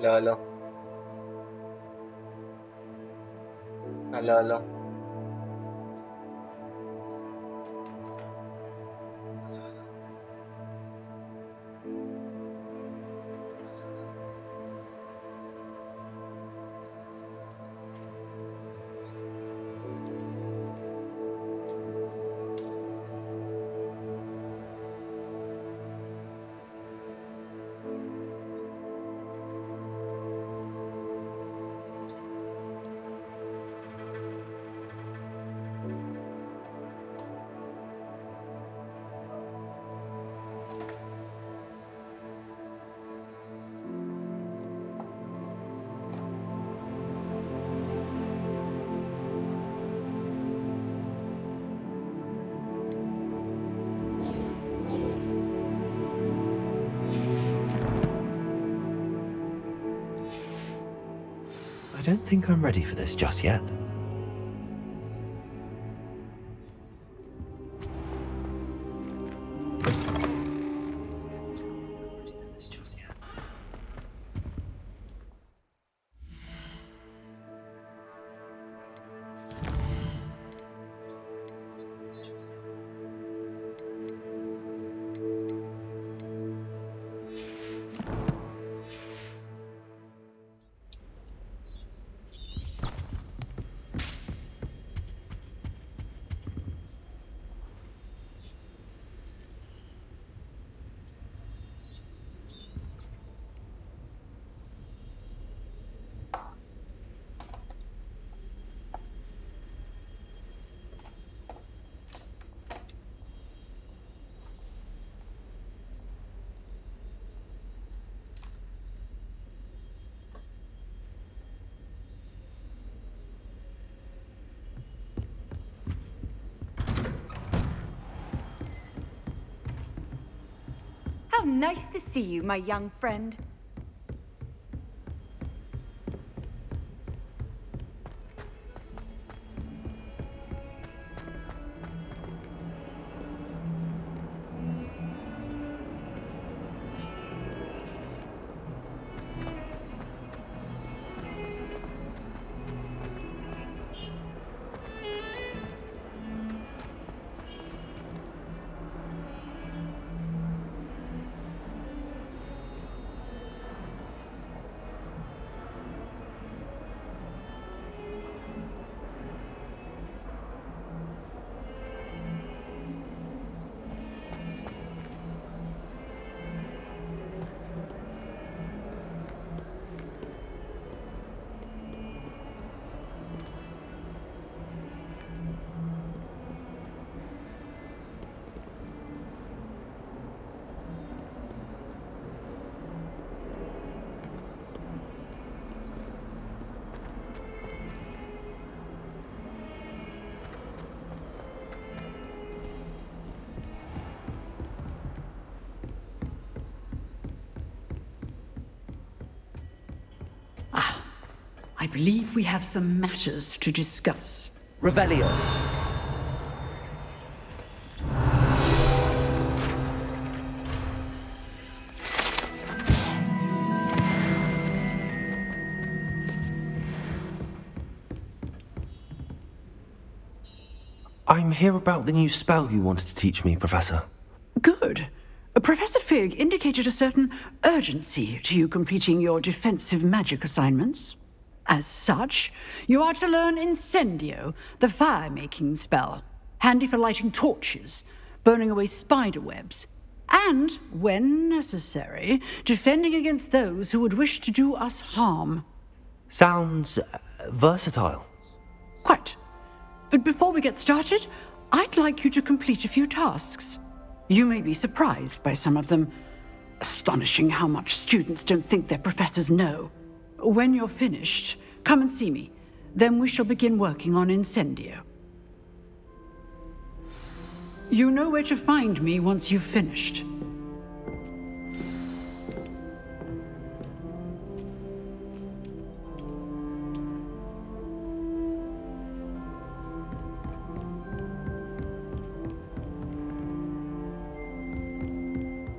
Halo, halo. Halo, halo. I don't think I'm ready for this just yet. How nice to see you, my young friend. I believe we have some matters to discuss. Revelio. I'm here about the new spell you wanted to teach me, Professor. Good. Professor Fig indicated a certain urgency to you completing your defensive magic assignments. As such, you are to learn Incendio, the fire-making spell, handy for lighting torches, burning away spider webs, and, when necessary, defending against those who would wish to do us harm. Sounds versatile. Quite. But before we get started, I'd like you to complete a few tasks. You may be surprised by some of them. Astonishing how much students don't think their professors know. When you're finished, come and see me. Then we shall begin working on Incendio. You know where to find me once you've finished.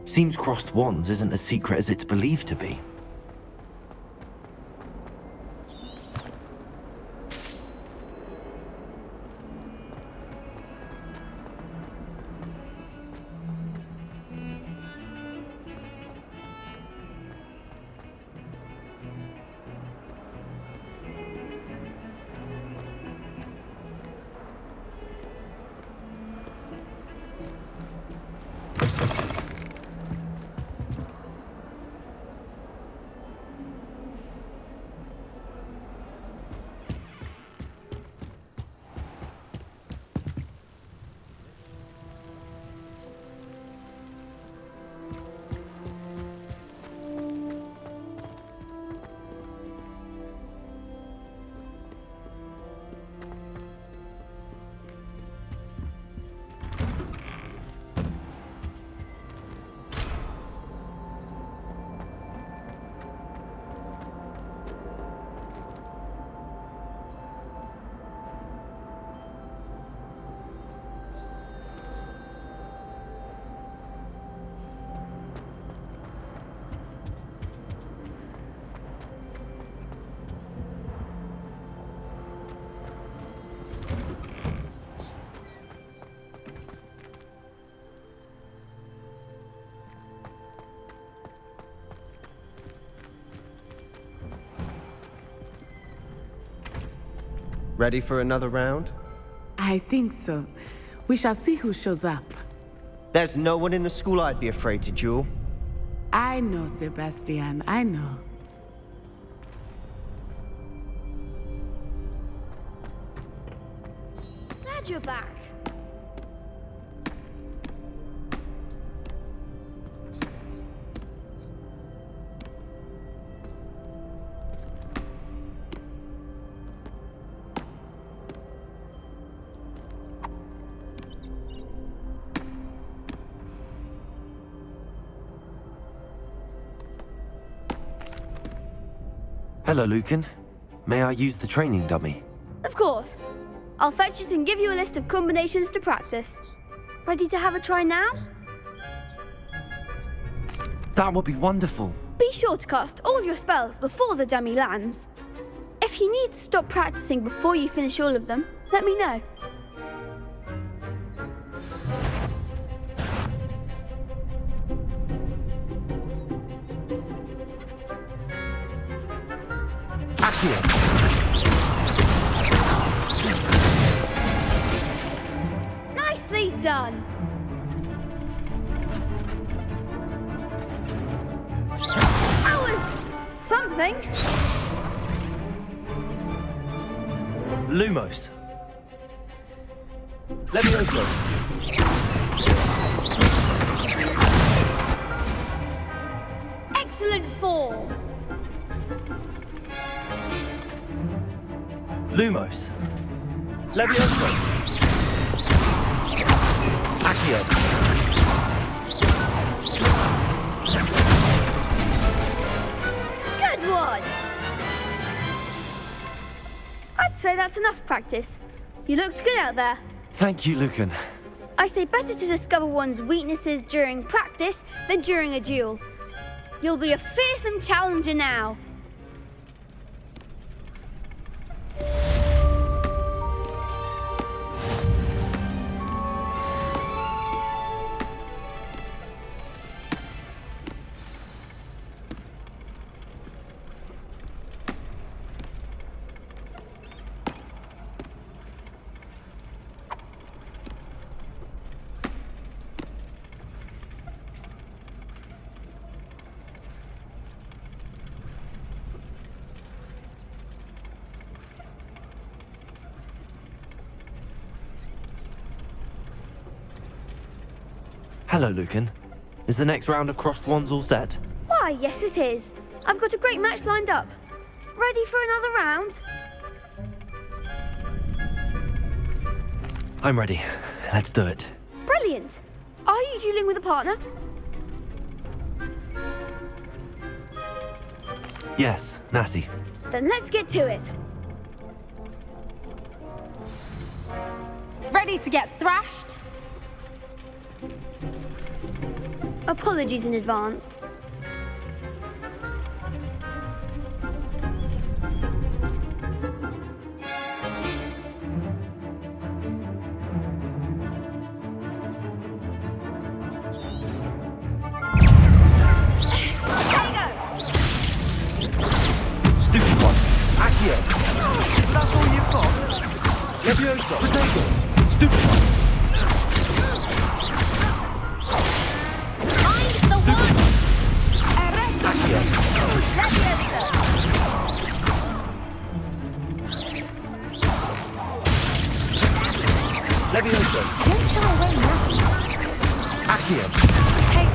Seems crossed wands isn't as secret as it's believed to be. Ready for another round? I think so. We shall see who shows up. There's no one in the school I'd be afraid to duel. I know, Sebastian, I know. Glad you're back. Hello, Lucan. May I use the training dummy? Of course. I'll fetch it and give you a list of combinations to practice. Ready to have a try now? That would be wonderful. Be sure to cast all your spells before the dummy lands. If you need to stop practicing before you finish all of them, let me know. Accio! Nicely done! That was something. Lumos. Levioso. Excellent form. Lumos. Levioso. Accio. Good one. I'd say that's enough practice. You looked good out there. Thank you, Lucan. I say better to discover one's weaknesses during practice than during a duel. You'll be a fearsome challenger now. Hello, Lucan. Is the next round of crossed wands all set? Why, yes it is. I've got a great match lined up. Ready for another round? I'm ready. Let's do it. Brilliant. Are you dueling with a partner? Yes, Natty. Then let's get to it. Ready to get thrashed? Apologies in advance. Stupid one. Accio. That's all you've got? Levioso. Potato. Stupid one. I'm the one! Accio. Levioso. Don't shy away now. Accio. Take...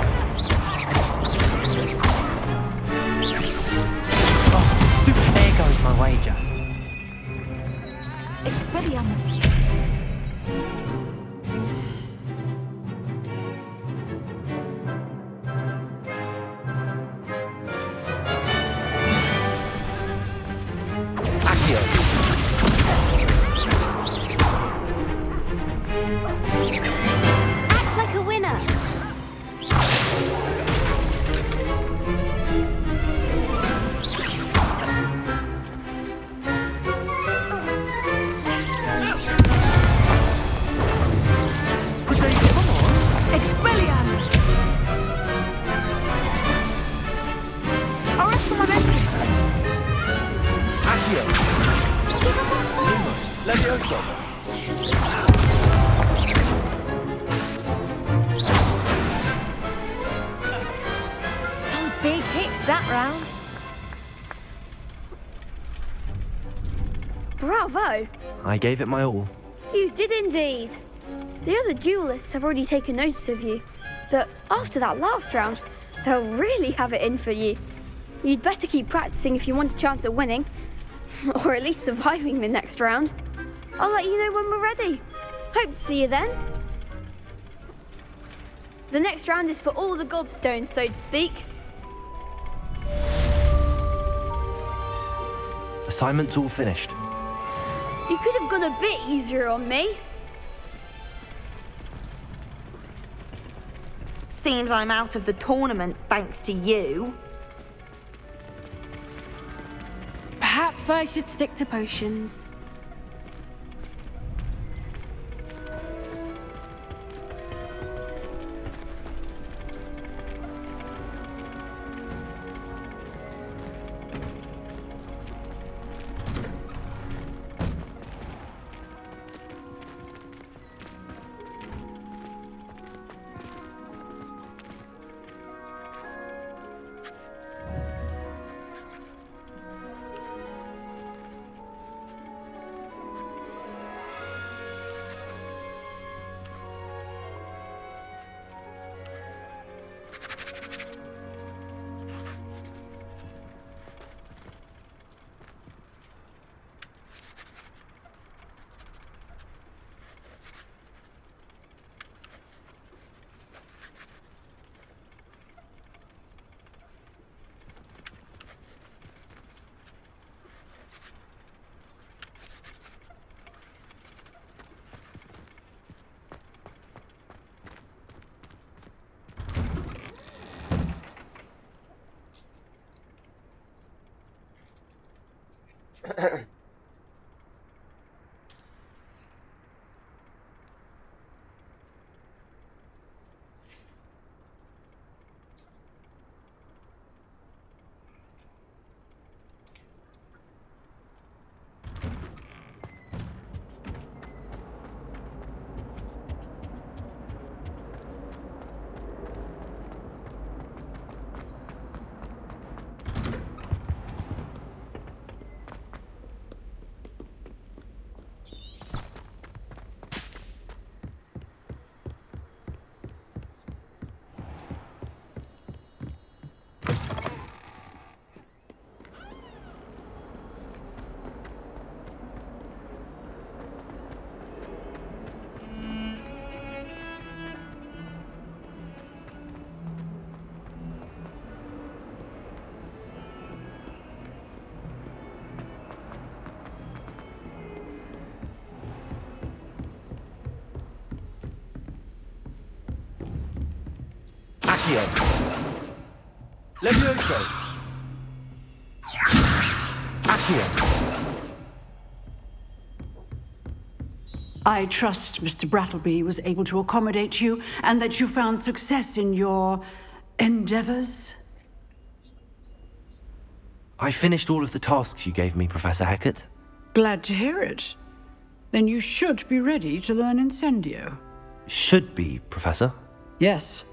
Oh, stupid. There goes my wager. Expelliarmus. Accio. Act like a winner. Potato. Come on. Expelliarmus! Arrest my Accio. Lumos. Levioso. Some big hits that round. Bravo! I gave it my all. You did indeed. The other duelists have already taken notice of you, but after that last round, they'll really have it in for you. You'd better keep practicing if you want a chance at winning, or at least surviving the next round. I'll let you know when we're ready. Hope to see you then. The next round is for all the gobstones, so to speak. Assignment's all finished. You could have gone a bit easier on me. Seems I'm out of the tournament thanks to you. Perhaps I should stick to potions. Accio. Levioso. Accio. I trust Mr. Brattleby was able to accommodate you and that you found success in your endeavors. I finished all of the tasks you gave me, Professor Hackett. Glad to hear it. Then you should be ready to learn Incendio. Should be, Professor. Yes.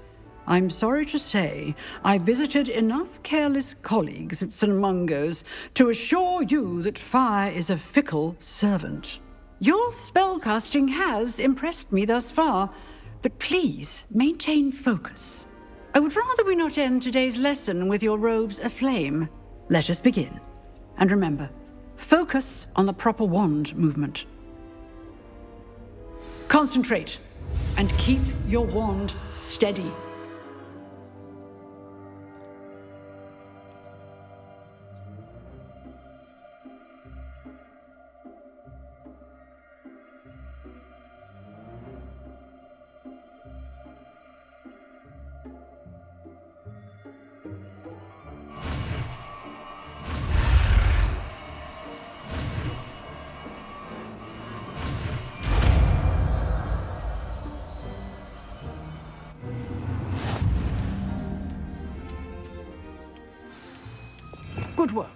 I'm sorry to say, I visited enough careless colleagues at St. Mungo's to assure you that fire is a fickle servant. Your spellcasting has impressed me thus far, but please maintain focus. I would rather we not end today's lesson with your robes aflame. Let us begin. And remember, focus on the proper wand movement. Concentrate and keep your wand steady. Good work.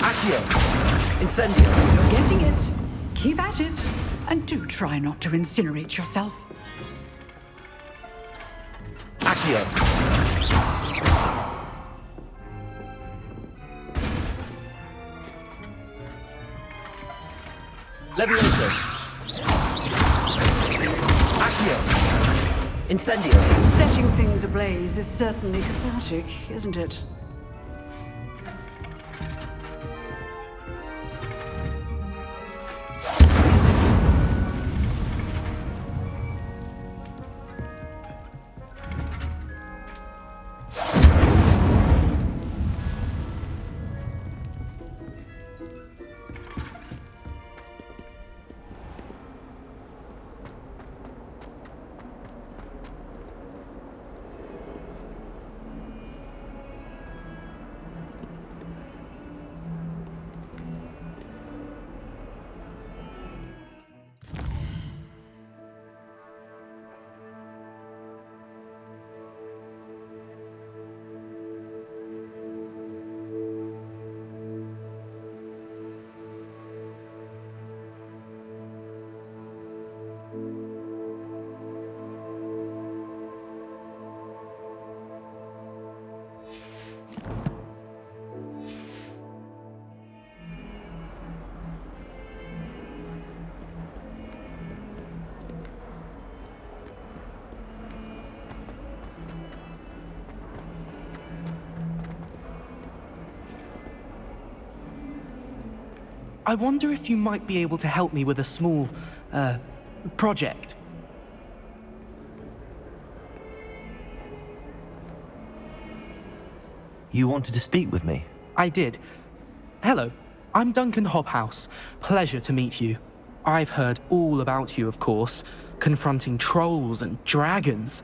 Accio! Incendio! You're getting it. Keep at it. And do try not to incinerate yourself. Accio! Levioso! Accio! Incendio! Setting things ablaze is certainly cathartic, isn't it? I wonder if you might be able to help me with a small, project. You wanted to speak with me? I did. Hello, I'm Duncan Hobhouse. Pleasure to meet you. I've heard all about you, of course, confronting trolls and dragons.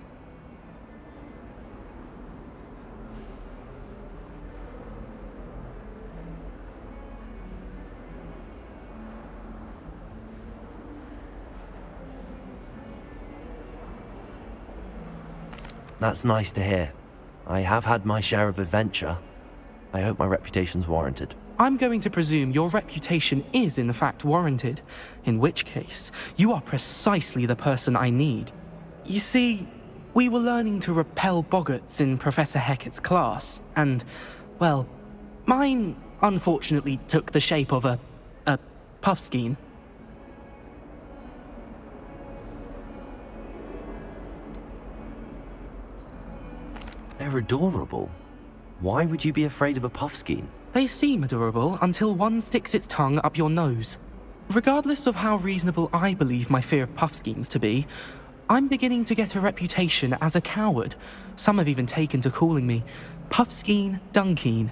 That's nice to hear. I have had my share of adventure. I hope my reputation's warranted. I'm going to presume your reputation is in fact warranted, in which case, you are precisely the person I need. You see, we were learning to repel boggarts in Professor Hecat's class, and, well, mine unfortunately took the shape of a puffskein. They're adorable. Why would you be afraid of a puffskein? They seem adorable until one sticks its tongue up your nose. Regardless of how reasonable I believe my fear of puffskeins to be, I'm beginning to get a reputation as a coward. Some have even taken to calling me Puffskein Dunkeen.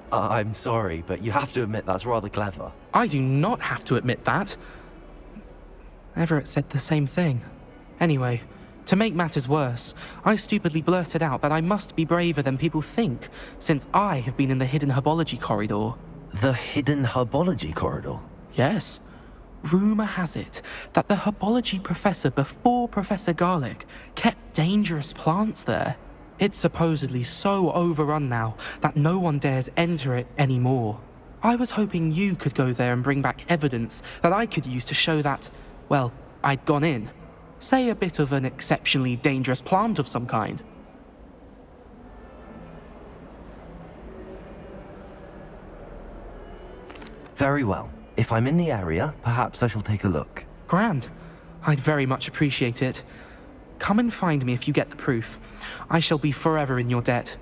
I'm sorry, but you have to admit that's rather clever. I do not have to admit that. Everett said the same thing. Anyway, to make matters worse, I stupidly blurted out that I must be braver than people think, since I have been in the hidden herbology corridor. The hidden herbology corridor? Yes. Rumor has it that the herbology professor before Professor Garlic kept dangerous plants there. It's supposedly so overrun now that no one dares enter it anymore. I was hoping you could go there and bring back evidence that I could use to show that, well, I'd gone in. Say a bit of an exceptionally dangerous plant of some kind. Very well. If I'm in the area, perhaps I shall take a look. Grand. I'd very much appreciate it. Come and find me if you get the proof. I shall be forever in your debt.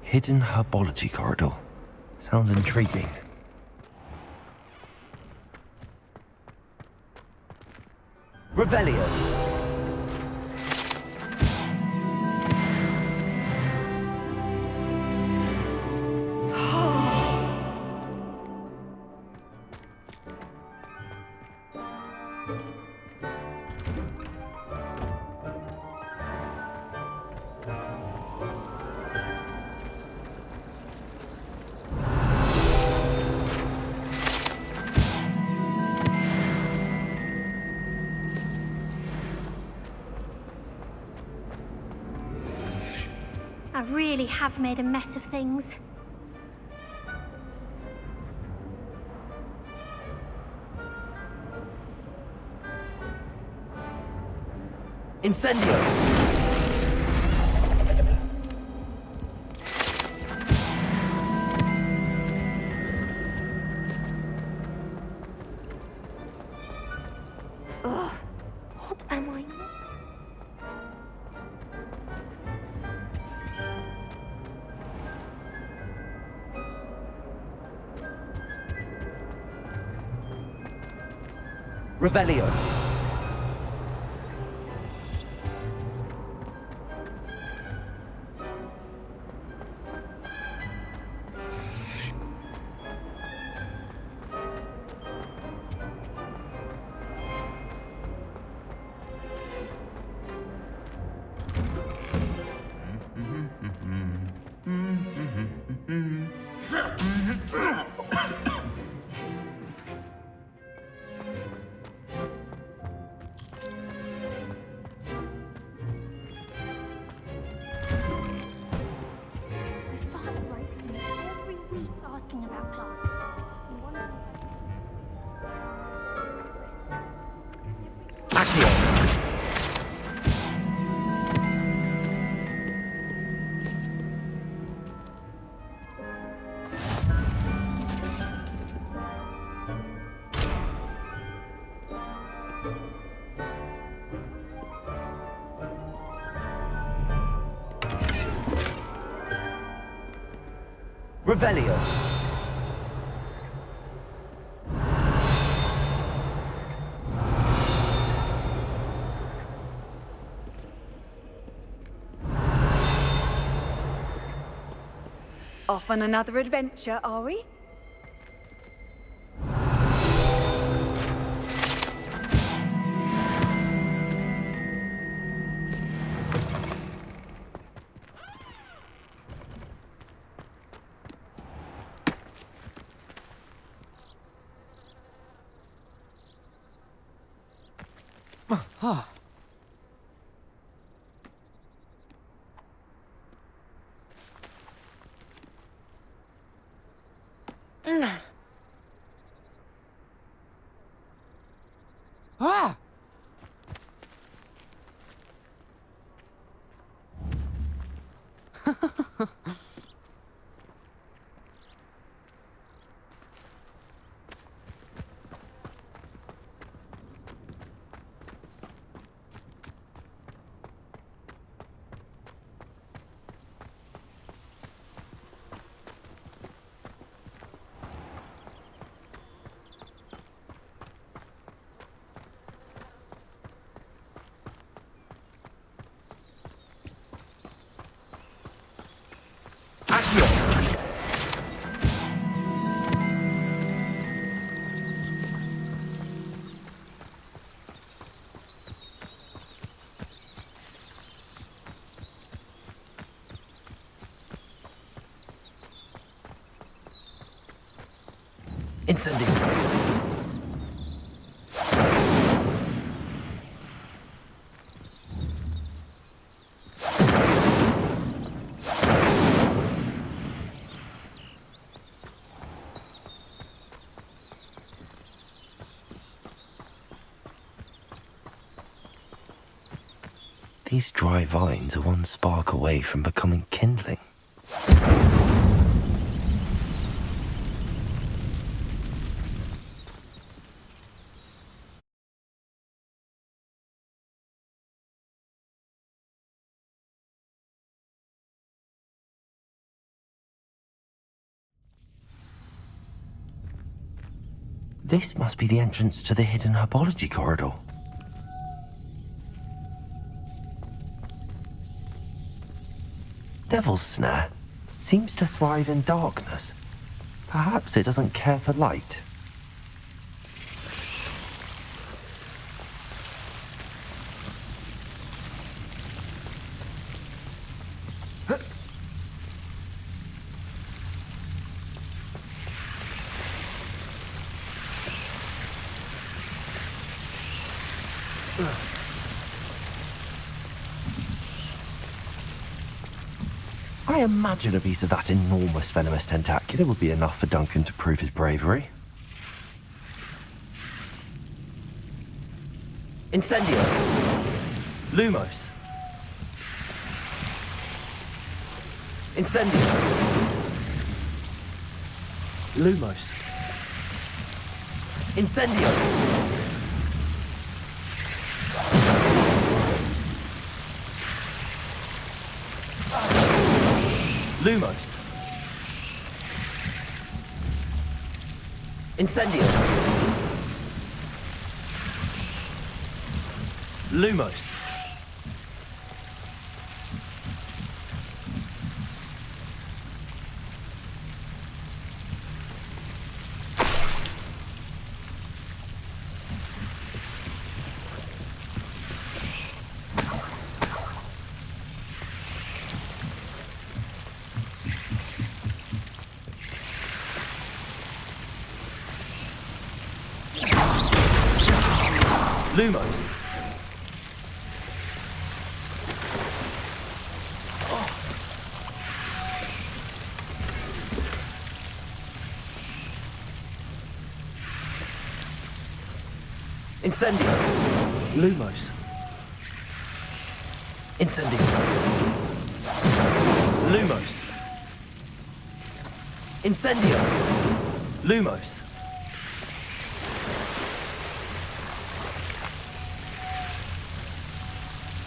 Hidden herbology corridor. Sounds intriguing. Revelio. I really have made a mess of things. Incendio. Ugh, what am I? Revelio. Father writes me every week asking about classes. And one of Accio. Revelio. Off on another adventure, are we? Ah! Incendio. These dry vines are one spark away from becoming kindling. This must be the entrance to the hidden herbology corridor. Devil's Snare seems to thrive in darkness. Perhaps it doesn't care for light. I imagine a piece of that enormous venomous tentacula would be enough for Duncan to prove his bravery. Incendio! Lumos! Incendio! Lumos! Incendio! Lumos. Incendio. Lumos. Lumos. Incendio. Lumos. Incendio. Lumos. Incendio. Lumos.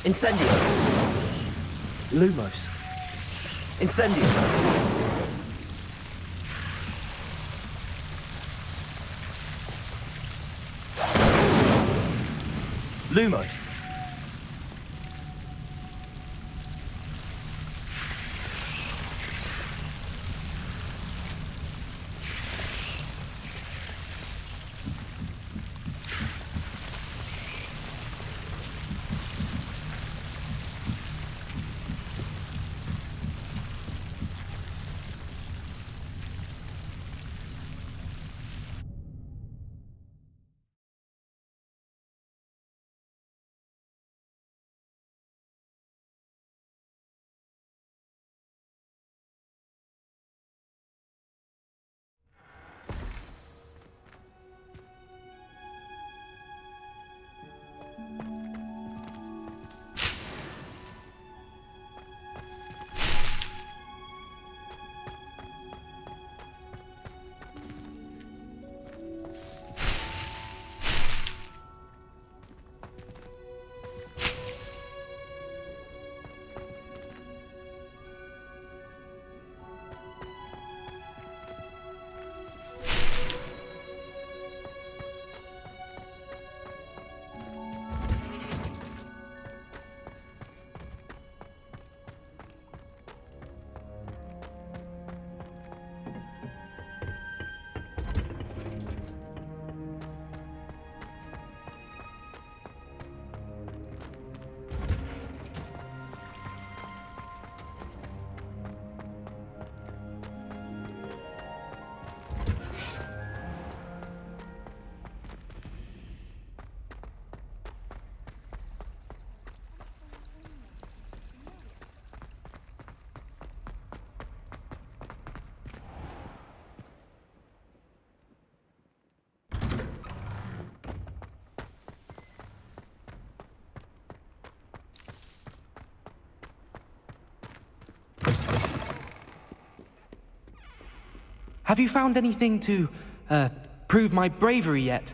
Incendio. Lumos. Incendio. Lumos. Have you found anything to, prove my bravery yet?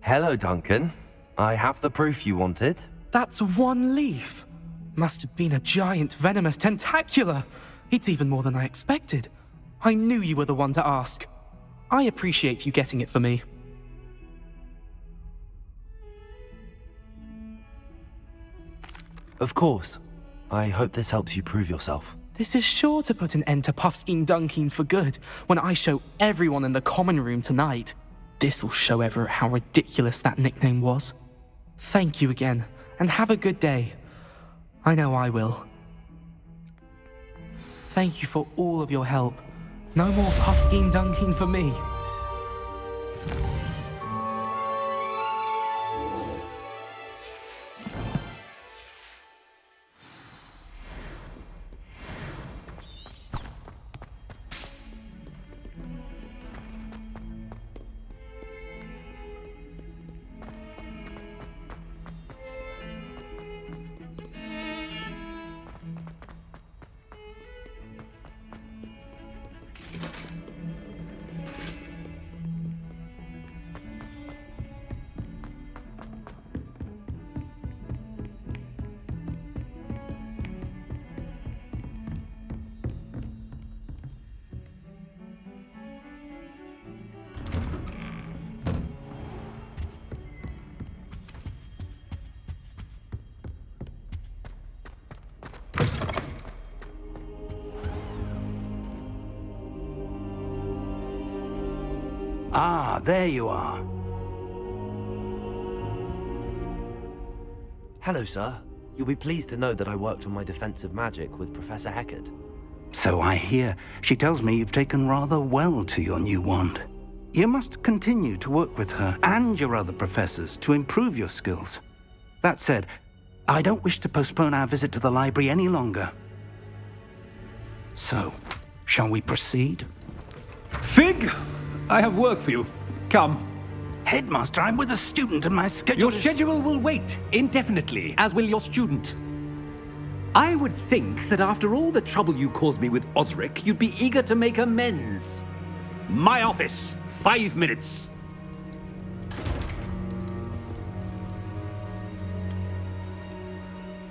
Hello, Duncan. I have the proof you wanted. That's one leaf. Must have been a giant venomous tentacula. It's even more than I expected. I knew you were the one to ask. I appreciate you getting it for me. Of course. I hope this helps you prove yourself. This is sure to put an end to Puffskein Dunkeen for good when I show everyone in the common room tonight. This'll show Everett how ridiculous that nickname was. Thank you again, and have a good day. I know I will. Thank you for all of your help. No more Puffskein Dunkeen for me. Ah, there you are. Hello, sir. You'll be pleased to know that I worked on my defensive magic with Professor Heckard. So I hear. She tells me you've taken rather well to your new wand. You must continue to work with her and your other professors to improve your skills. That said, I don't wish to postpone our visit to the library any longer. So, shall we proceed? Fig! I have work for you. Come. Headmaster, I'm with a student and my schedule Your schedule will wait indefinitely, as will your student. I would think that after all the trouble you caused me with Osric, you'd be eager to make amends. My office, 5 minutes.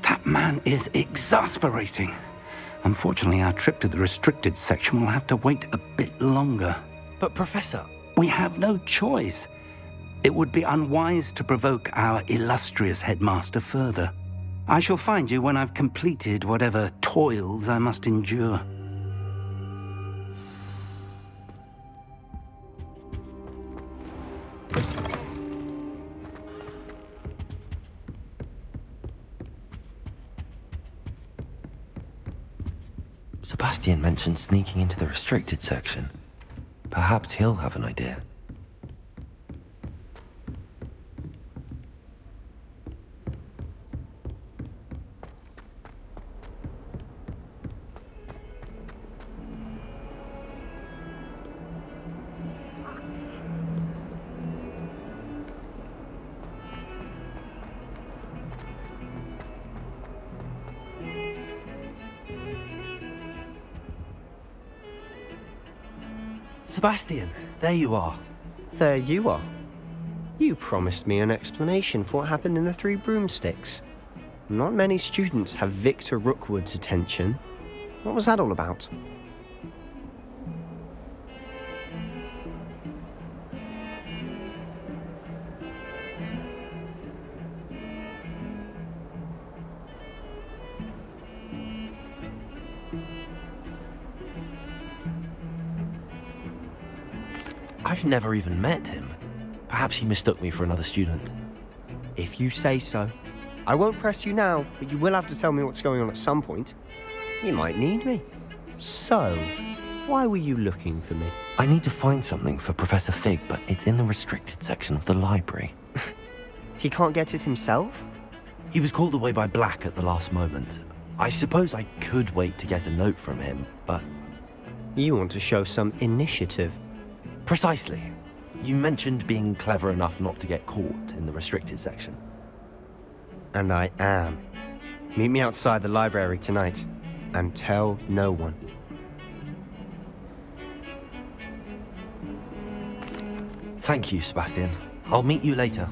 That man is exasperating. Unfortunately, our trip to the restricted section will have to wait a bit longer. But Professor... We have no choice. It would be unwise to provoke our illustrious headmaster further. I shall find you when I've completed whatever toils I must endure. Sebastian mentioned sneaking into the restricted section. Perhaps he'll have an idea. Sebastian, there you are. There you are. You promised me an explanation for what happened in the Three Broomsticks. Not many students have Victor Rookwood's attention. What was that all about? I've never even met him. Perhaps he mistook me for another student. If you say so. I won't press you now, but you will have to tell me what's going on at some point. You might need me. So, why were you looking for me? I need to find something for Professor Fig, but it's in the restricted section of the library. He can't get it himself? He was called away by Black at the last moment. I suppose I could wait to get a note from him, but... You want to show some initiative. Precisely. You mentioned being clever enough not to get caught in the restricted section. And I am. Meet me outside the library tonight, and tell no one. Thank you, Sebastian. I'll meet you later.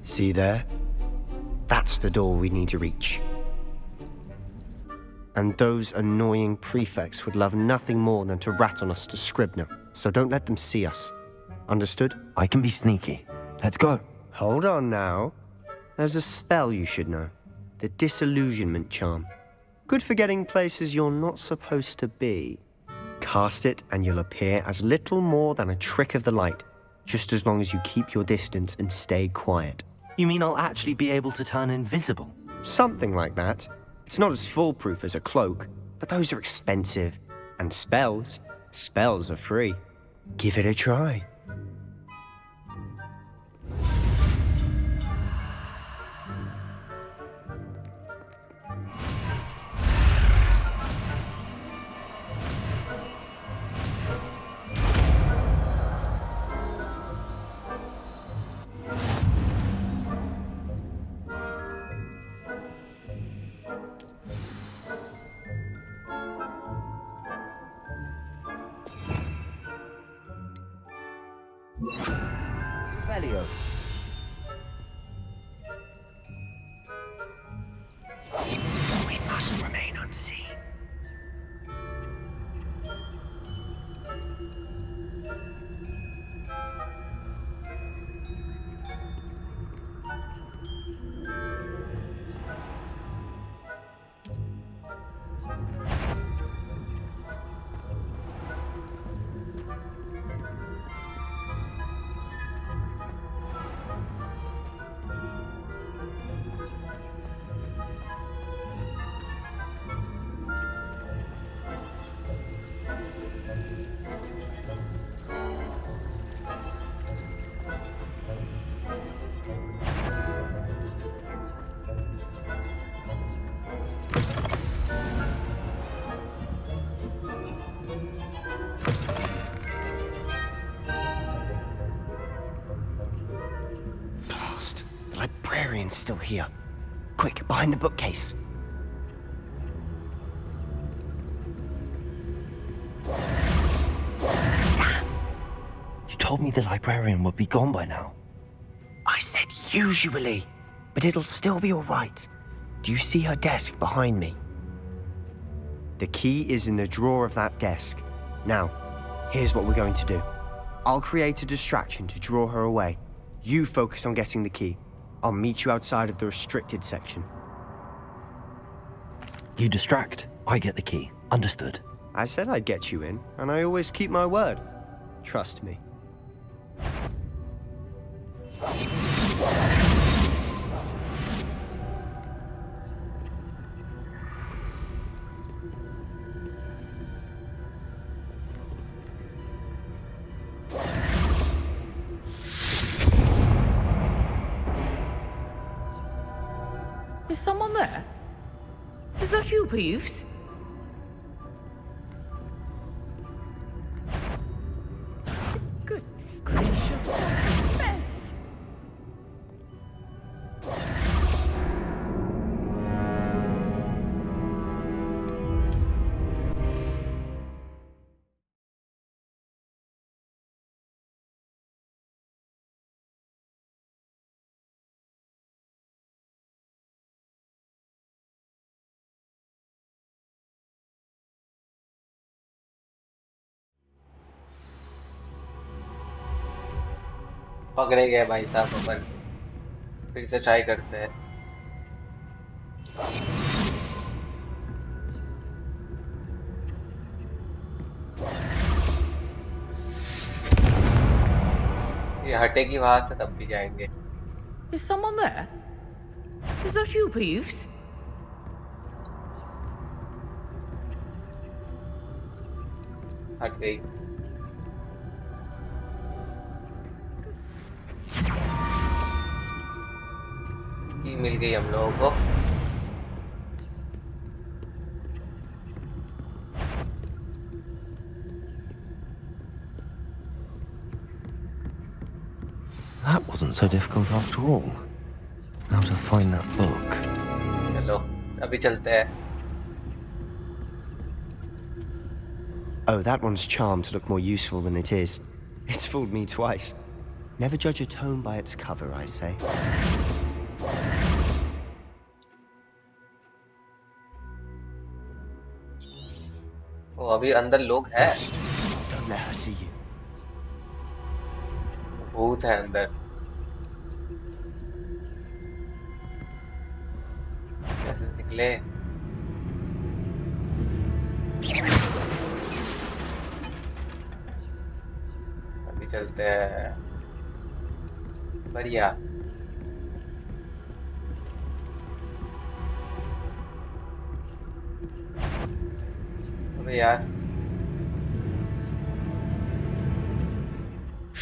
See there? That's the door we need to reach. And those annoying prefects would love nothing more than to rat on us to Scribner, so don't let them see us. Understood? I can be sneaky. Let's go. Hold on now. There's a spell you should know. The Disillusionment Charm. Good for getting places you're not supposed to be. Cast it and you'll appear as little more than a trick of the light, just as long as you keep your distance and stay quiet. You mean I'll actually be able to turn invisible? Something like that. It's not as foolproof as a cloak, but those are expensive. And spells are free. Give it a try. Velio. We must remain unseen. The librarian's still here. Quick, behind the bookcase. You told me the librarian would be gone by now. I said usually, but it'll still be all right. Do you see her desk behind me? The key is in the drawer of that desk. Now, here's what we're going to do. I'll create a distraction to draw her away. You focus on getting the key. I'll meet you outside of the restricted section. You distract, I get the key. Understood. I said I'd get you in, and I always keep my word. Trust me. Is someone there? Is that you, Peeves? Goodness gracious, what a mess! पकड़े गए भाई साहब अपन फिर से try करते हैं ये हटेगी वहां से तब भी जाएंगे Is someone there? Is that you, Peeves? हट गई की मिल गई हम लोगों को That wasn't so difficult after all. How to find that book? चलो अभी चलते हैं Oh, that one's charmed to look more useful than it is. It's fooled me twice. Never judge a tone by its cover, I say. ओ अभी अंदर लोग हैं। Don't let her see you. भूत है अंदर। कैसे निकले? अभी चलते हैं। बढ़िया। अबे यार।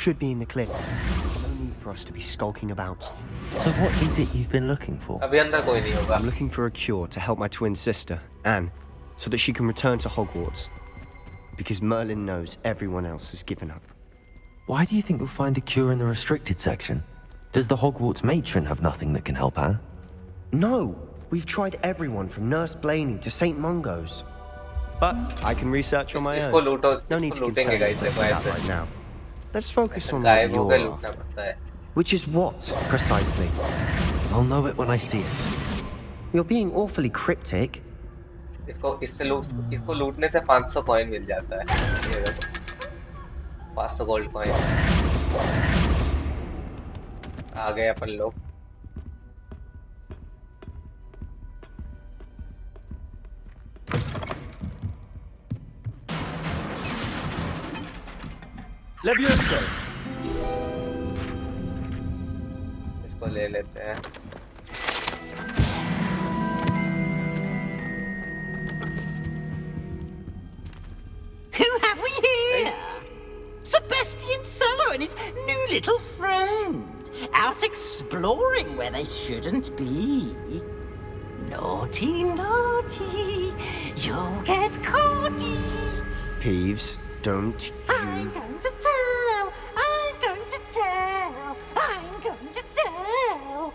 Should be in the cliff. No need for us to be skulking about. So what is it you've been looking for? अभी अंदर कोई नहीं होगा। I'm looking for a cure to help my twin sister, Anne, so that she can return to Hogwarts. Because Merlin knows everyone else has given up. Why do you think you'll find a cure in the restricted section? Does the Hogwarts matron have nothing that can help Anne? No! We've tried everyone from Nurse Blaney to St. Mungo's. But I can research on my इसको own. लूटो, No need to लूटेंगे concern guys yourself देखो with ऐसे। that right now. Let's focus on what गायब होकर you're लूटना after. पड़ता है। Which is what, precisely? I'll know it when I see it. You're being awfully cryptic. इसको लूटने से 500 कॉइन मिल जाता है। ये देखो 500 गोल्ड कॉइन। आ गए अपन लोग। Levioso! इसको ले लेते हैं। Who have we here? Sebastian Sallow and his new little friend. Out exploring where they shouldn't be. Naughty, naughty, you'll get caughty. Peeves, don't I'm going to tell, I'm going to tell, I'm going to tell.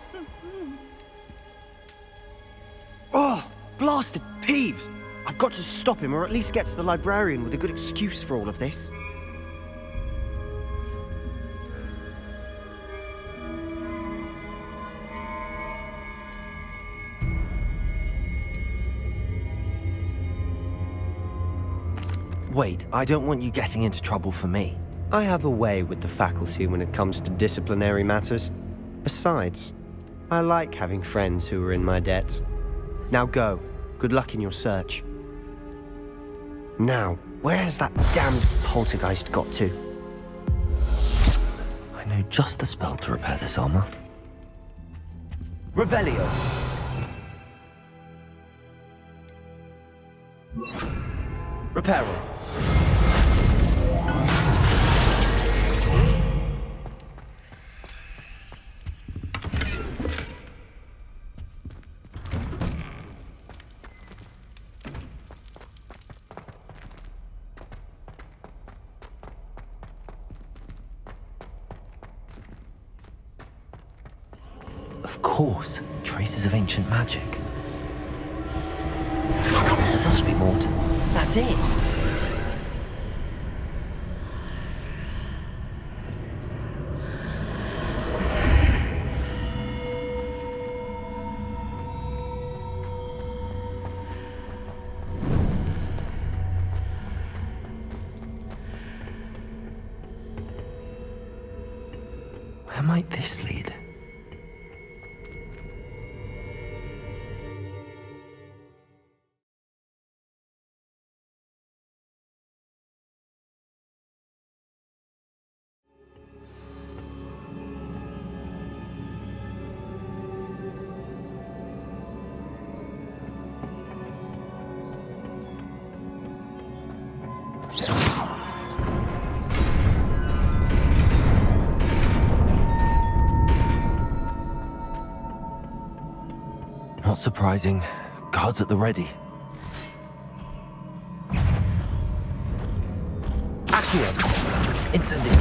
Oh, blasted Peeves! I've got to stop him, or at least get to the librarian with a good excuse for all of this. Wait, I don't want you getting into trouble for me. I have a way with the faculty when it comes to disciplinary matters. Besides, I like having friends who are in my debt. Now go. Good luck in your search. Now, where has that damned poltergeist got to? I know just the spell to repair this armor. Revelio! Reparo. Of course, traces of ancient magic. There must be more to... That's it! Where might this lead? Not surprising. Guards at the ready. Accio! Incendio!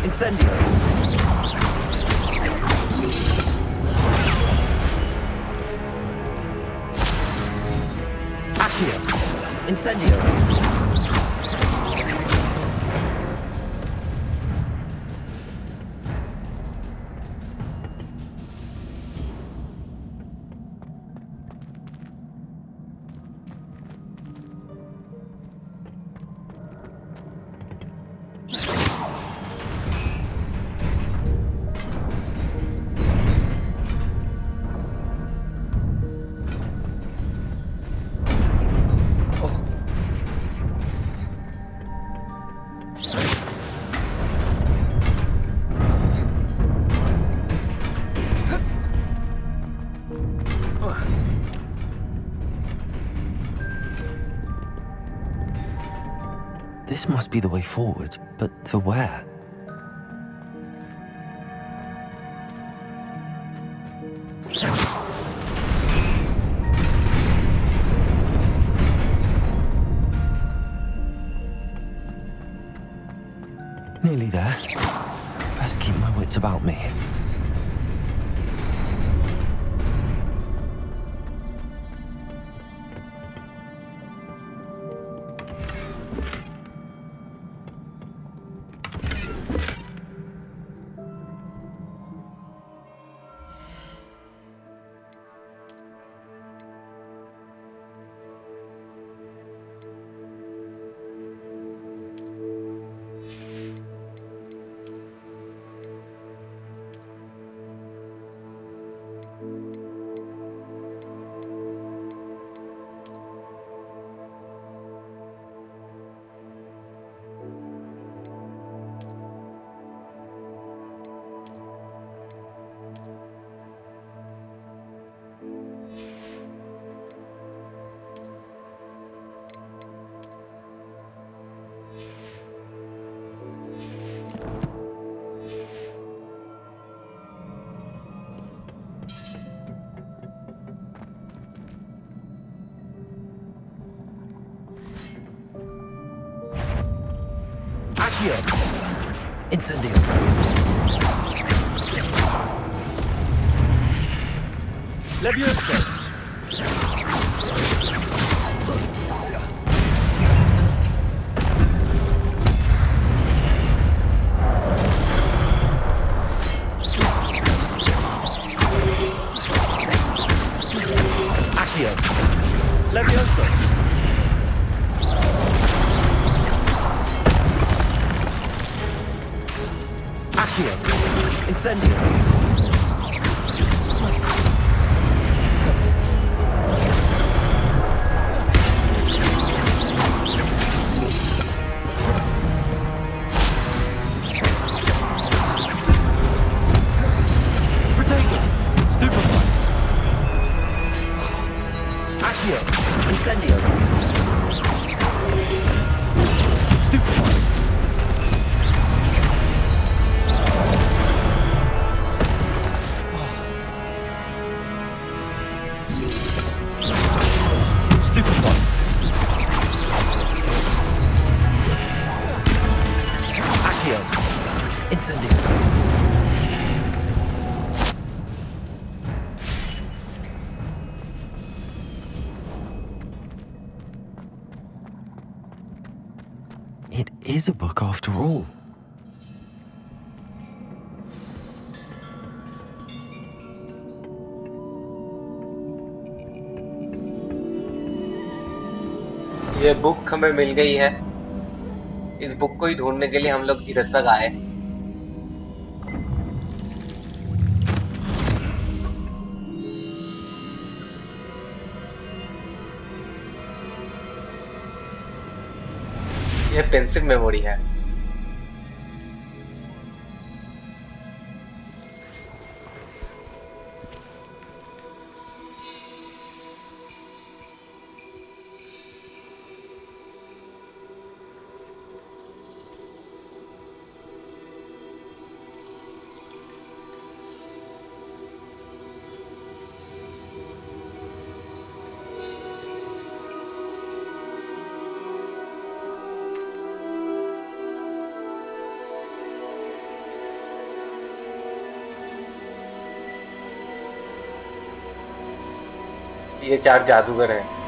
Incendio. Accio. Incendio. This must be the way forward, but to where? Nearly there. Best keep my wits about me. Accio. Incendio. Levioso. Accio. Levioso. Accio. Incendio. Protego. Stupefy. Accio. Incendio. Stupefy. Stupefy. Accio. Incendio. It is a book after all. ये book हमें मिल गई है। इस book को ही ढूंढने के लिए हम लोग इधर तक आए। ये पेंसिव मेमोरी है। ये 4 जादूगर हैं।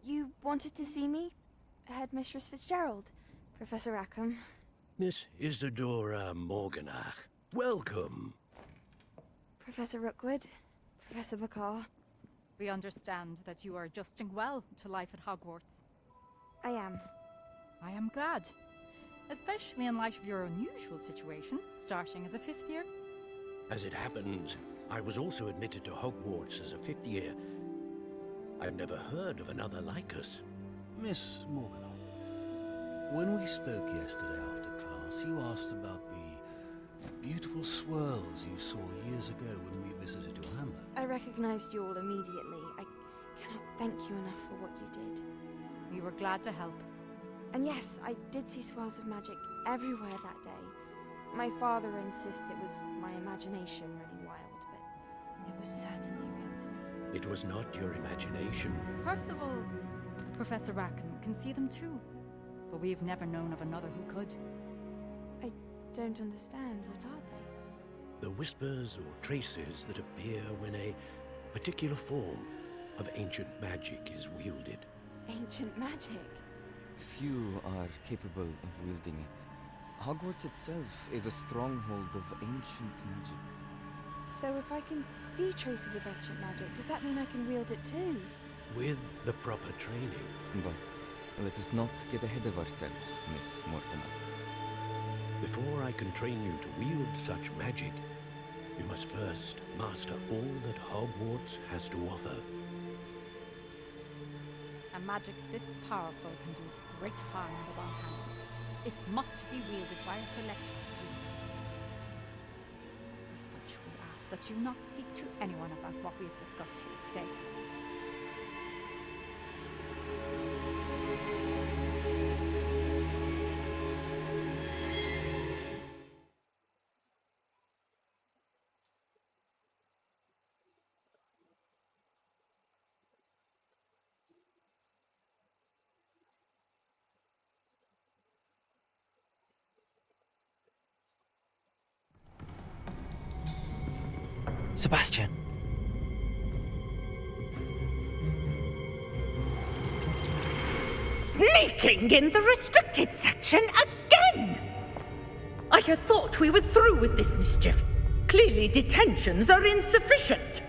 You wanted to see me? Headmistress Fitzgerald, Professor Rackham. Miss Isadora Morganach, welcome. Professor Rookwood, Professor McCaw. We understand that you are adjusting well to life at Hogwarts. I am. I am glad. Especially in light of your unusual situation, starting as a 5th year. As it happens, I was also admitted to Hogwarts as a 5th year. I've never heard of another like us. Miss Morganach, when we spoke yesterday after class, you asked about the beautiful swirls you saw years ago when we visited your hamlet. I recognized you all immediately. I cannot thank you enough for what you did. We were glad to help. And yes, I did see swirls of magic everywhere that day. My father insists it was my imagination running wild, but it was certainly real to me. It was not your imagination. Percival, Professor Rackham can see them too. But we've never known of another who could. I don't understand. What are they? The whispers or traces that appear when a particular form of ancient magic is wielded. Ancient magic? Few are capable of wielding it. Hogwarts itself is a stronghold of ancient magic. So if I can see traces of ancient magic, does that mean I can wield it too? With the proper training. But let us not get ahead of ourselves, Miss Morganach. Before I can train you to wield such magic, you must first master all that Hogwarts has to offer. A magic this powerful can do great harm in the wrong hands. It must be wielded by a select few. As such, we ask that you not speak to anyone about what we have discussed here today. Sebastian. Sneaking in the restricted section again! I had thought we were through with this mischief. Clearly detentions are insufficient.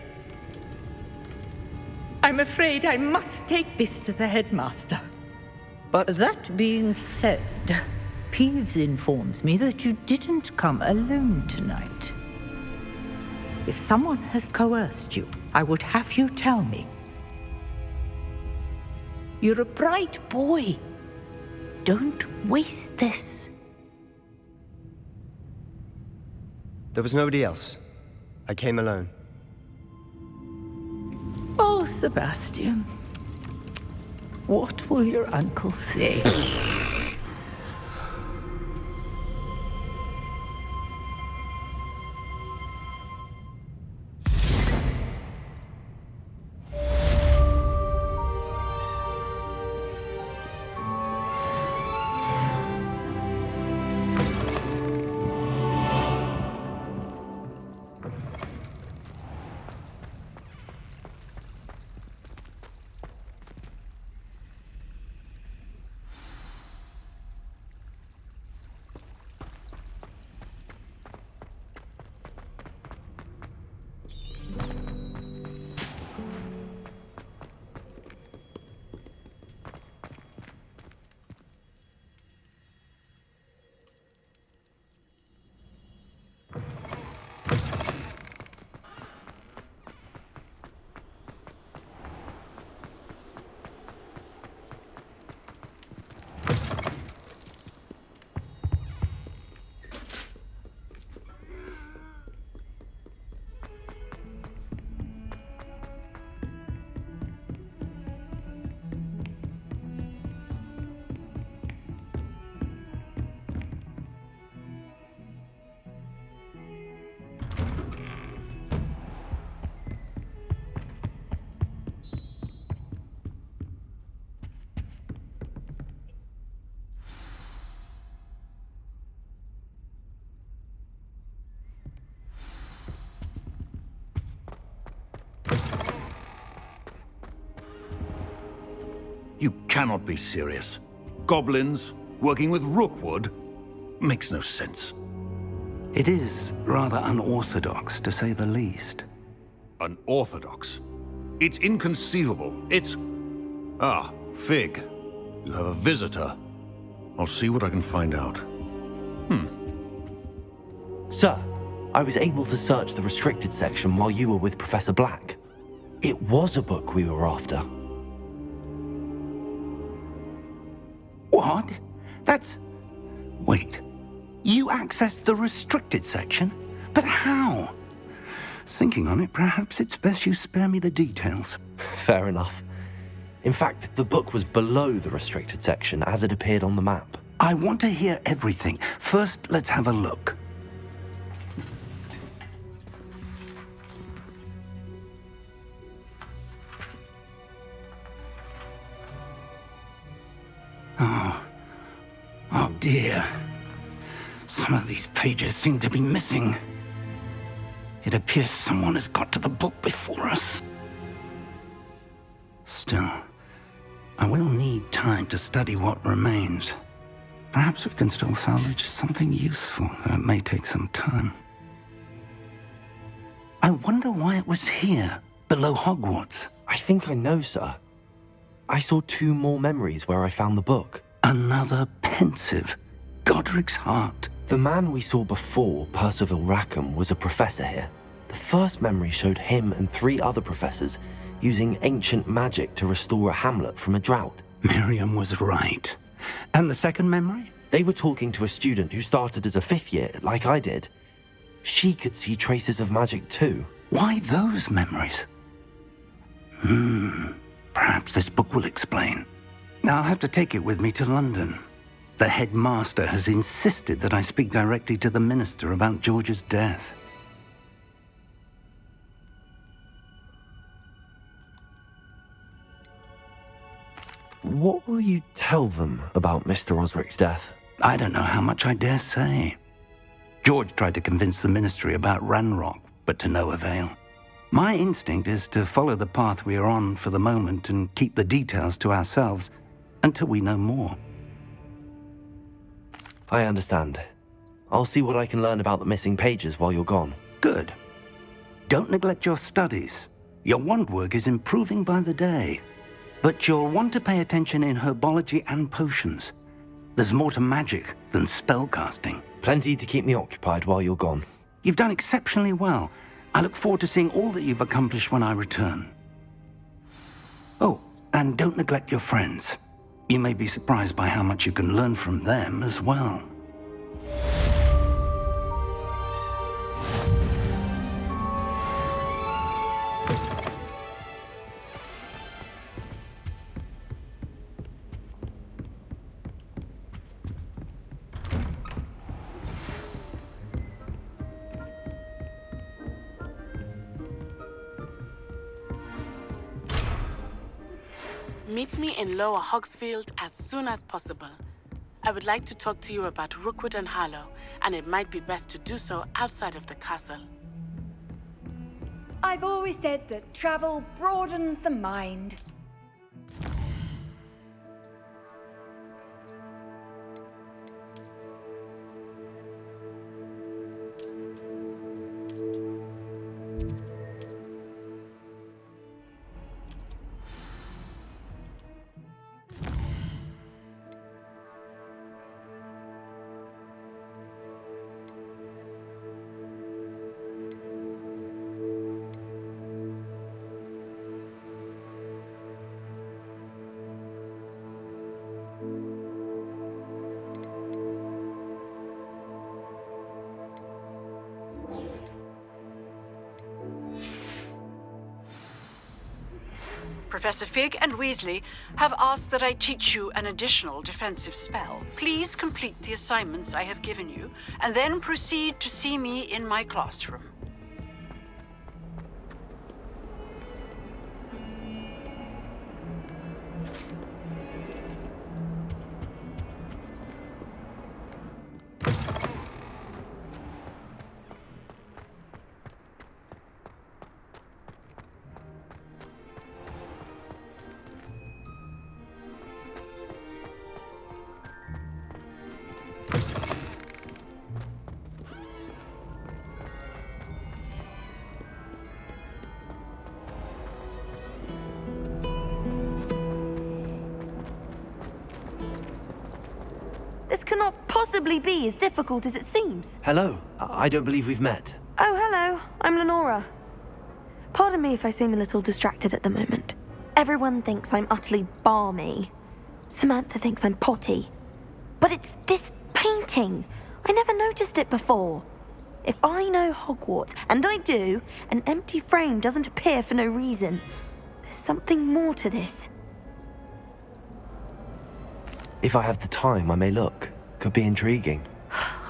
I'm afraid I must take this to the headmaster. But that being said, Peeves informs me that you didn't come alone tonight. If someone has coerced you, I would have you tell me. You're a bright boy. Don't waste this. There was nobody else. I came alone. Oh, Sebastian. What will your uncle say? You cannot be serious. Goblins working with Rookwood? Makes no sense. It is rather unorthodox, to say the least. Unorthodox? It's inconceivable. It's... Ah, Fig. You have a visitor. I'll see what I can find out. Sir, I was able to search the restricted section while you were with Professor Black. It was a book we were after. What? That's... Wait. You accessed the restricted section? But how? Thinking on it, perhaps it's best you spare me the details. Fair enough. In fact, the book was below the restricted section as it appeared on the map. I want to hear everything. First, let's have a look. Oh dear. Some of these pages seem to be missing. It appears someone has got to the book before us. Still, I will need time to study what remains. Perhaps we can still salvage something useful, though it may take some time. I wonder why it was here, below Hogwarts. I think I know, sir. I saw 2 more memories where I found the book. Another pensive. Godric's heart. The man we saw before, Percival Rackham, was a professor here. The first memory showed him and 3 other professors using ancient magic to restore a hamlet from a drought. Miriam was right. And the second memory? They were talking to a student who started as a 5th year, like I did. She could see traces of magic too. Why those memories? Perhaps this book will explain. Now I'll have to take it with me to London. The headmaster has insisted that I speak directly to the minister about George's death. What will you tell them about Mr. Osric's death? I don't know how much I dare say. George tried to convince the ministry about Ranrock, but to no avail. My instinct is to follow the path we are on for the moment and keep the details to ourselves until we know more. I understand. I'll see what I can learn about the missing pages while you're gone. Good. Don't neglect your studies. Your wand work is improving by the day. But you'll want to pay attention in herbology and potions. There's more to magic than spellcasting. Plenty to keep me occupied while you're gone. You've done exceptionally well. I look forward to seeing all that you've accomplished when I return. Oh, and don't neglect your friends. You may be surprised by how much you can learn from them as well. Meet me in Lower Hogsfield as soon as possible. I would like to talk to you about Rookwood and Harlow, and it might be best to do so outside of the castle. I've always said that travel broadens the mind. Professor Fig and Weasley have asked that I teach you an additional defensive spell. Please complete the assignments I have given you, and then proceed to see me in my classroom. cannot possibly be as difficult as it seems. Hello. I don't believe we've met. Oh, hello. I'm Lenora. Pardon me if I seem a little distracted at the moment. Everyone thinks I'm utterly balmy. Samantha thinks I'm potty. But it's this painting. I never noticed it before. If I know Hogwarts, and I do, an empty frame doesn't appear for no reason. There's something more to this. If I have the time, I may look. Could be intriguing.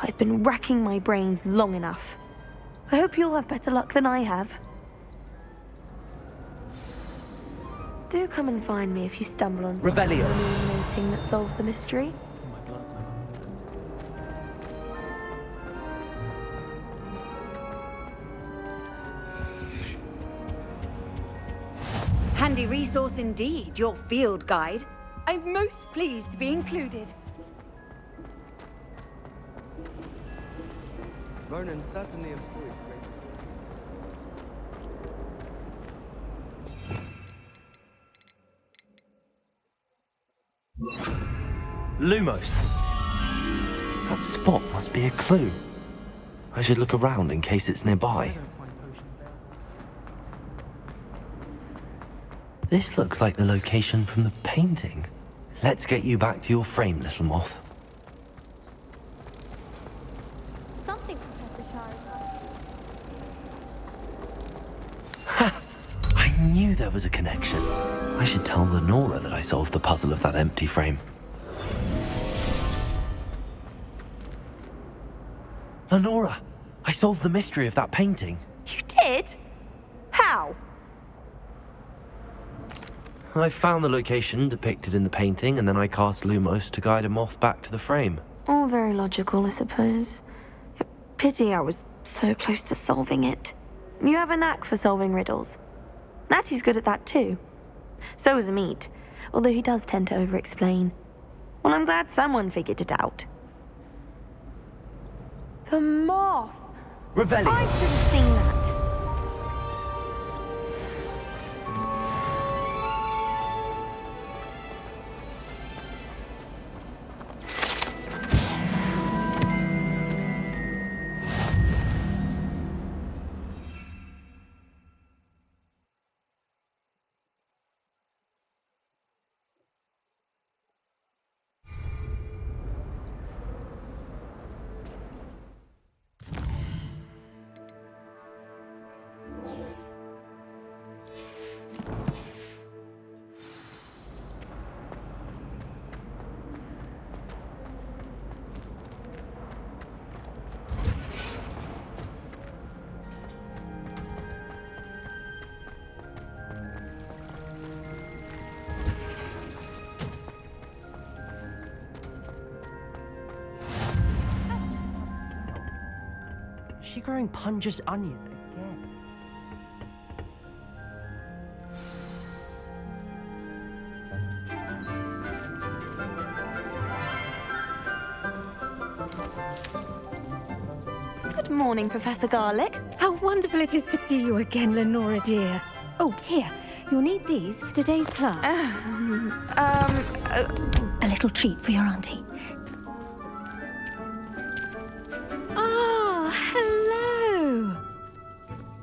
I've been racking my brains long enough. I hope you'll have better luck than I have. Do come and find me if you stumble on something Revelio. illuminating that solves the mystery. Handy resource indeed, your field guide. I'm most pleased to be included. Vernon certainly employs Lumos. That spot must be a clue. I should look around in case it's nearby. This looks like the location from the painting. Let's get you back to your frame, little moth. Something Professor Shire. Ha! I knew there was a connection. I should tell Lenora that I solved the puzzle of that empty frame. Lenora, I solved the mystery of that painting. You did? How? I found the location depicted in the painting, and then I cast Lumos to guide a moth back to the frame. All very logical, I suppose. Pity I was so close to solving it. You have a knack for solving riddles. Natty's good at that too. So is Amit, although he does tend to over-explain. Well, I'm glad someone figured it out. The moth! Revelio! I should have seen that. Is she growing Punja's onion again? Good morning, Professor Garlic. How wonderful it is to see you again, Lenora dear. Oh, here. You'll need these for today's class. A little treat for your auntie. Oh, hello.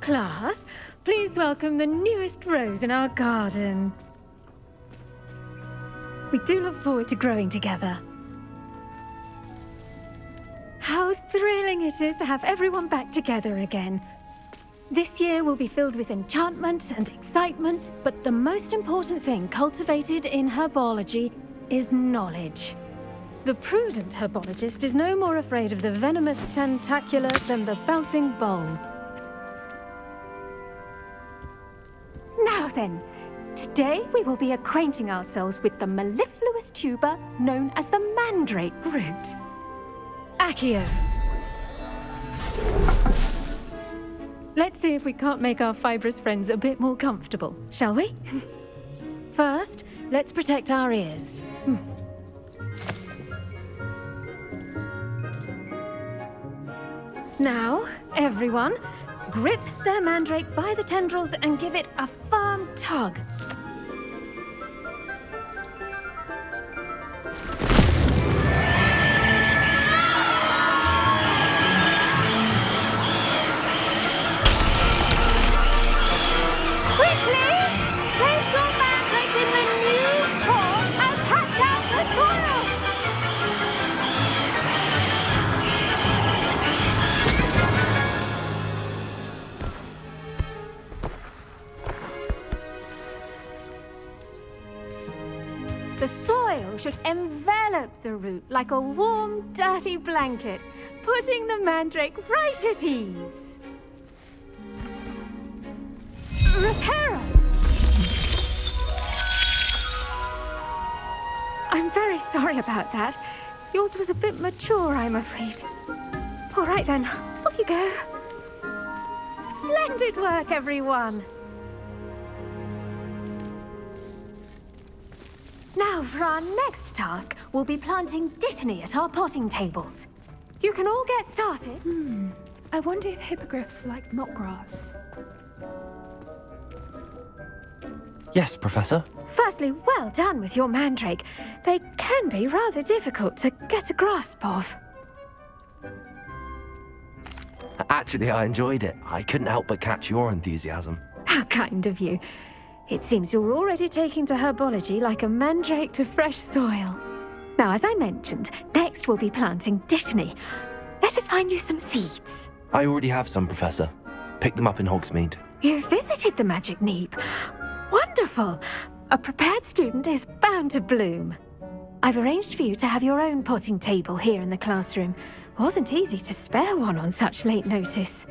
Class, please welcome the newest rose in our garden. We do look forward to growing together. How thrilling it is to have everyone back together again. This year will be filled with enchantment and excitement, but the most important thing cultivated in herbology is knowledge. The prudent herbologist is no more afraid of the venomous tentacula than the bouncing bowl. Now then, today we will be acquainting ourselves with the mellifluous tuber known as the mandrake root. Accio. Let's see if we can't make our fibrous friends a bit more comfortable, shall we? First, let's protect our ears. Now, everyone, grip their mandrake by the tendrils and give it a firm tug. The soil should envelop the root like a warm, dirty blanket, putting the mandrake right at ease. Reparo! I'm very sorry about that. Yours was a bit mature, I'm afraid. All right then, off you go. Splendid work, everyone. Now, for our next task, we'll be planting dittany at our potting tables. You can all get started. I wonder if hippogriffs like knotgrass. Yes, Professor. Firstly, well done with your mandrake. They can be rather difficult to get a grasp of. Actually, I enjoyed it. I couldn't help but catch your enthusiasm. How kind of you. It seems you're already taking to herbology like a mandrake to fresh soil. Now, as I mentioned, next we'll be planting dittany. Let us find you some seeds. I already have some, Professor. Picked them up in Hogsmeade. You visited the Magic Neep. Wonderful! A prepared student is bound to bloom. I've arranged for you to have your own potting table here in the classroom. Wasn't easy to spare one on such late notice.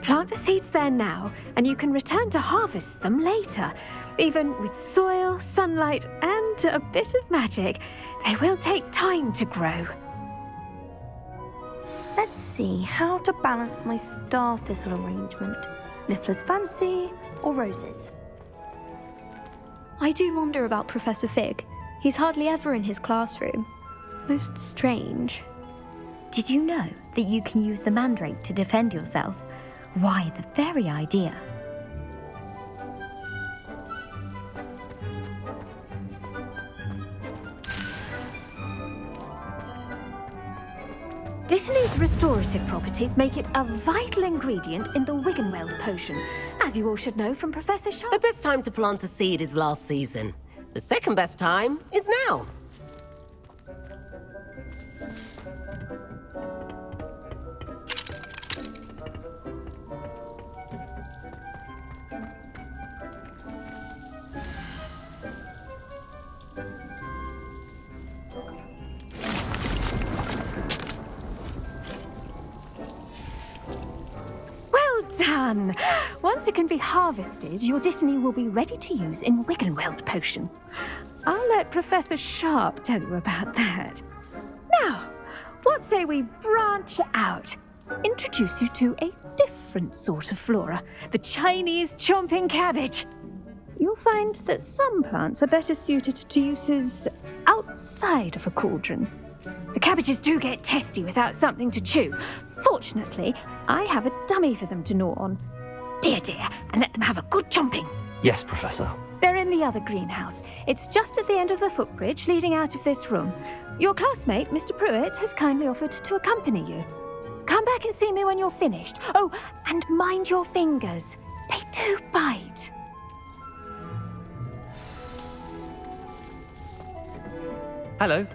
Plant the seeds there now, and you can return to harvest them later. Even with soil, sunlight, and a bit of magic, they will take time to grow. Let's see how to balance my star thistle arrangement. Niffler's fancy or roses? I do wonder about Professor Fig. He's hardly ever in his classroom. Most strange. Did you know that you can use the mandrake to defend yourself? Why, the very idea. Dittany's restorative properties make it a vital ingredient in the Wiggenweld potion, as you all should know from Professor Sharp. The best time to plant a seed is last season. The second best time is now. Done! Once it can be harvested, your dittany will be ready to use in Wiggenweld potion. I'll let Professor Sharp tell you about that. Now, what say we branch out? Introduce you to a different sort of flora, the Chinese chomping cabbage. You'll find that some plants are better suited to uses outside of a cauldron. The cabbages do get testy without something to chew. Fortunately, I have a dummy for them to gnaw on. Be a dear and let them have a good chomping. Yes, Professor. They're in the other greenhouse. It's just at the end of the footbridge leading out of this room. Your classmate, Mr. Pruitt, has kindly offered to accompany you. Come back and see me when you're finished. Oh, and mind your fingers. They do bite. Hello.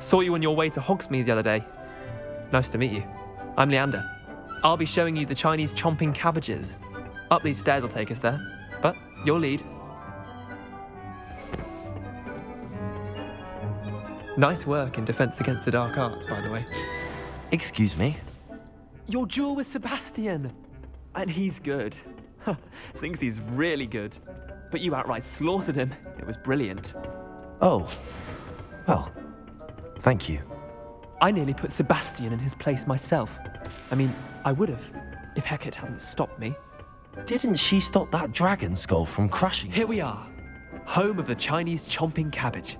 Saw you on your way to Hogsmeade the other day. Nice to meet you. I'm Leander. I'll be showing you the Chinese chomping cabbages. Up these stairs will take us there, but your lead. Nice work in Defense Against the Dark Arts, by the way. Excuse me? Your duel with Sebastian! And he's good. Thinks he's really good. But you outright slaughtered him. It was brilliant. Oh. Well, thank you. I nearly put Sebastian in his place myself. I mean, I would have, if Hecate hadn't stopped me. Didn't she stop that dragon skull from crushing? Here we are, home of the Chinese chomping cabbage.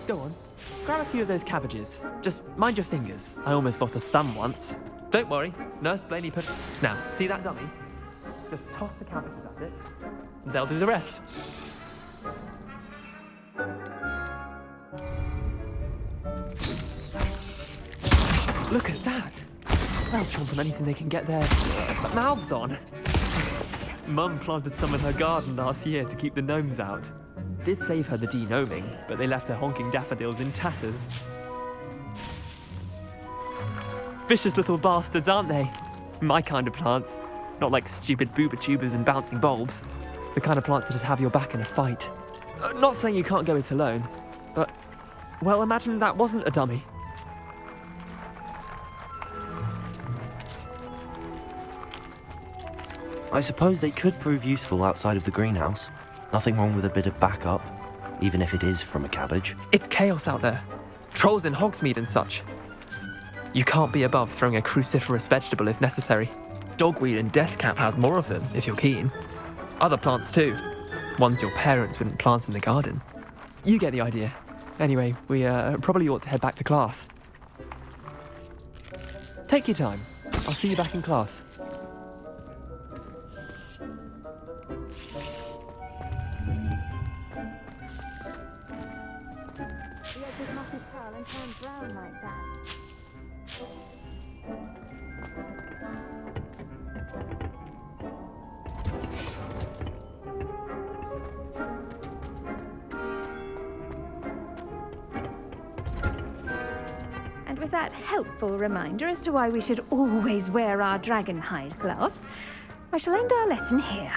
Go on, grab a few of those cabbages. Just mind your fingers. I almost lost a thumb once. Don't worry, Nurse Blaney put... Now, see that dummy? Just toss the cabbages at it, and they'll do the rest. Look at that! They'll chomp on anything they can get their mouths on. Mum planted some in her garden last year to keep the gnomes out. Did save her the de-gnoming, but they left her honking daffodils in tatters. Vicious little bastards, aren't they? My kind of plants. Not like stupid booba tubers and bouncing bulbs. The kind of plants that just have your back in a fight. Not saying you can't go it alone, but, well, imagine that wasn't a dummy. I suppose they could prove useful outside of the greenhouse. Nothing wrong with a bit of backup, even if it is from a cabbage. It's chaos out there. Trolls in Hogsmeade and such. You can't be above throwing a cruciferous vegetable if necessary. Dogweed and deathcap has more of them, if you're keen. Other plants too. Ones your parents wouldn't plant in the garden. You get the idea. Anyway, we probably ought to head back to class. Take your time. I'll see you back in class. Turn brown like that. And with that helpful reminder as to why we should always wear our dragon hide gloves, I shall end our lesson here.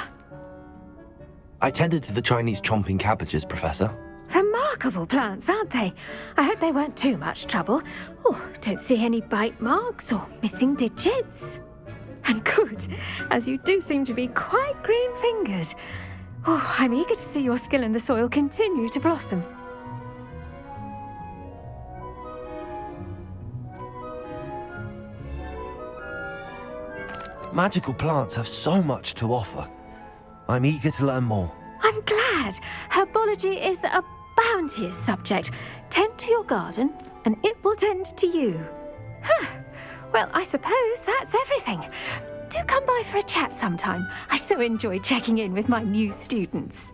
I tended to the Chinese chomping cabbages, Professor. Remarkable plants, aren't they? I hope they weren't too much trouble. Oh, don't see any bite marks or missing digits. And good, as you do seem to be quite green-fingered. Oh, I'm eager to see your skill in the soil continue to blossom. Magical plants have so much to offer. I'm eager to learn more. I'm glad. Herbology is a bounteous subject. Tend to your garden, and it will tend to you. Huh. Well, I suppose that's everything. Do come by for a chat sometime. I so enjoy checking in with my new students.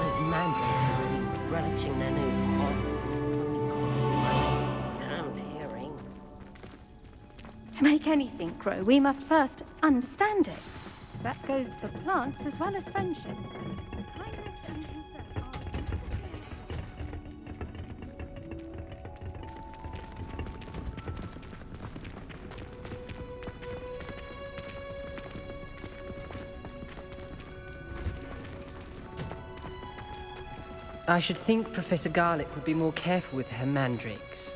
Those mandrakes are really relishing their new pot. Damned hearing. To make anything grow, we must first understand it. That goes for plants as well as friendships. Kindness and concern are... I should think Professor Garlick would be more careful with her mandrakes.